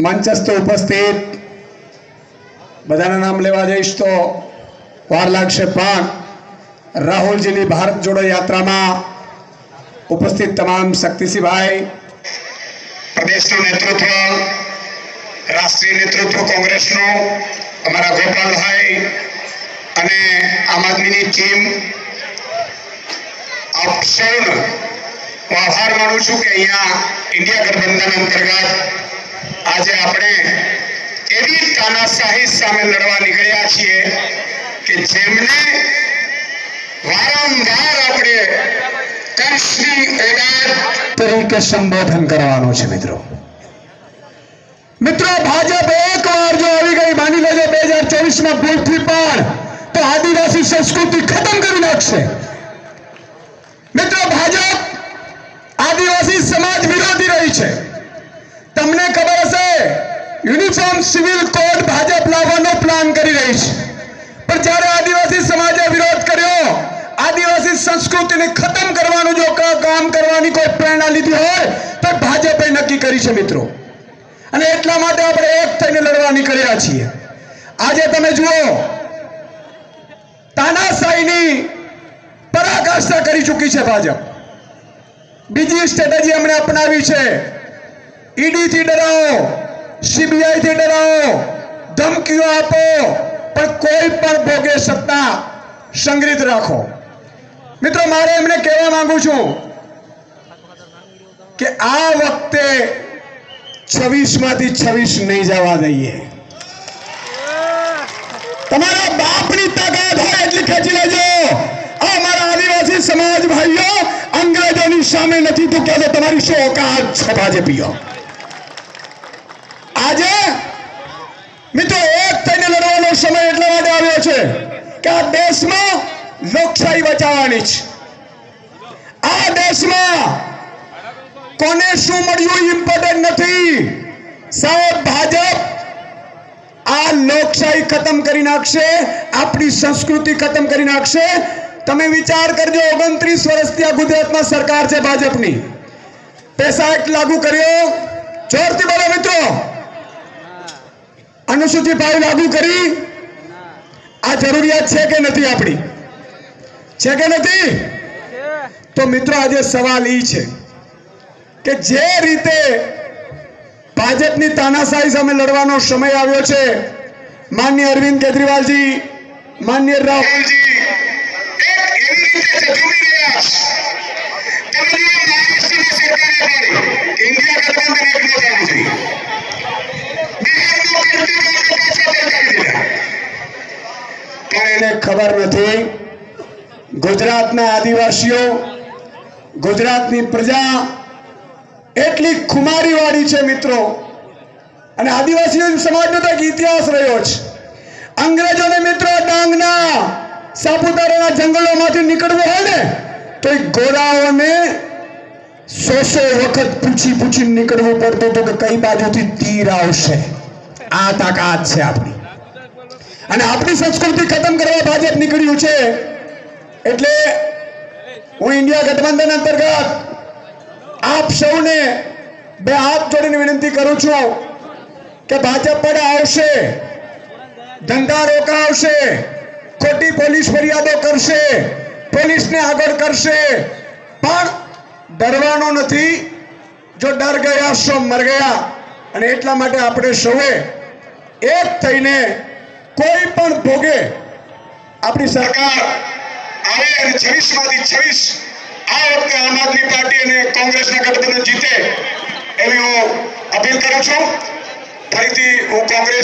મંચસ્થ ઉપસ્થિત બધાના નામ લેવા જઈશ તો વાર લાગશે, પણ રાહુલજીની ભારત જોડો યાત્રામાં ઉપસ્થિત તમામ શક્તિસિંહભાઈ, પ્રદેશનું નેતૃત્વ, રાષ્ટ્રીય નેતૃત્વ કોંગ્રેસનું અમારા ગોપાલભાઈ અને આમ આદમીની ટીમ, આપ સૌનો હું આભાર માનું છું કે અહીંયા ઇન્ડિયા ગઠબંધન અંતર્ગત આજે આપણે એવી તાનાશાહી સામે લડવા નીકળ્યા છીએ કે જેમને વારંવાર આપણે કંસની ઓલાદ તરીકે સંબોધન કરવાનું છે. મિત્રો ભાજપ એકવાર જો આવી ગઈ, માની લેજો 2024 ભૂલથી પણ, તો આદિવાસી સંસ્કૃતિ ખતમ કરી નાખશે. મિત્રો ભાજપ આદિવાસી સમાજ વિરોધી રહી છે. તમને ખબર હશે, યુનિફોર્મ સિવિલ કોડ ભાજપ લાવવાનો પ્લાન કરી રહી છે, પણ જ્યારે આદિવાસી સમાજે વિરોધ કર્યો, આદિવાસી સંસ્કૃતિને ખતમ કરવાનું જો કામ કરવાની કોઈ પ્રેરણા લીધી હોય તો ભાજપે નક્કી કરી છે મિત્રો. અને એટલા માટે આપણે એક થઈને લડવા નીકળ્યા છીએ. આજે તમે જુઓ, તાનાશાહીની પરાકાષ્ઠા કરી ચૂકી છે ભાજપ. બીજી સ્ટ્રેટેજી એમણે અપનાવી છે. ઈડીથી ડરાવો, સીબીઆઈથી ડરાવો, ધમકીઓ આપો, પણ કોઈ પણ ભોગે સત્તા સંગ્રહિત રાખો. મિત્રો મારે એમને કહેવા માંગુ છું કે આ વખતે 26 માંથી 26 નહીં જવા દઈએ. તમારા બાપની તાકાત હોય એટલી ખેંચી લેજો. આ મારા આદિવાસી સમાજ ભાઈઓ અંગ્રેજોની સામે નથી તો કહેજો તમારી શું ઓકાત છે ભાજપીઓ. આજે મિત્રો એક થઈને લડવાનો સમય એટલા માટે આવ્યો છે કે આ દેશમાં લોકશાહી બચાવવાની છે. આ દેશમાં કોને શું મળ્યું ઇમ્પોર્ટન્ટ નથી સાહેબ. ભાજપ આ લોકશાહી ખતમ કરી નાખશે, આપણી સંસ્કૃતિ ખતમ કરી નાખશે. તમે વિચાર કરજો, 29 વર્ષથી આ ગુજરાતમાં સરકાર છે ભાજપની. પૈસા એક્ટ લાગુ કર્યો, જોરથી બોલો મિત્રો. અનુસૂચિત ભાવ લાગુ કરી. આ જરૂરિયાત છે કે નથી આપણી? છે કે નથી? તો મિત્રો આજે સવાલ એ છે કે જે રીતે ભાજપની તાનાશાહી સામે લડવાનો સમય આવ્યો છે, માનનીય અરવિંદ કેજરીવાલજી, માનનીય રાહુલજી એક એવી રીતે ઝૂમી ગયા. તમે જો મહારાષ્ટ્રની સરકારે પણ ઇન્ડિયા ગઠબંધન એક ન થવું જોઈએ. બિહારમાં કરતી વખતે પાછા કરી દીધા, પણ એને ખબર નથી ગુજરાતના આદિવાસીઓ, ગુજરાતની પ્રજા એટલી ખુમારીવાળી છે મિત્રો. અને આદિવાસી સમાજનો તો એક ઇતિહાસ રહ્યો છે. અંગ્રેજોને મિત્રો ડાંગના, સાપુતારાના જંગલોમાંથી નીકળવું હોય ને તો એ ગોરાઓને 100 વખત પૂછી નીકળવું પડતું હતું કે કઈ બાજુથી તીર આવશે. આ તાકાત છે આપણી. અને આપણી સંસ્કૃતિ ખતમ કરવા ભાજપ નીકળ્યું છે. એટલે હું ઇન્ડિયા ગઠબંધન અંતર્ગત આપ સૌને બે હાથ જોડીને વિનંતી કરું છું કે ભાજપ પર આવશે, ધંધા રોકાવશે, ખોટી પોલીસ ફરિયાદો કરશે, પોલીસને આગળ કરશે, પણ ડરવાનો નથી. જો ડર ગયા સો મર ગયા. અને એટલા માટે આપણે સૌએ એક થઈને કોઈ પણ ભોગે આપણી સરકાર આવે અને 26 માંથી 26 આ વખતે આમ આદમી પાર્ટી અને કોંગ્રેસના ગઠબંધન જીતે એવી હું અપીલ કરું છું. ફરીથી હું કોંગ્રેસ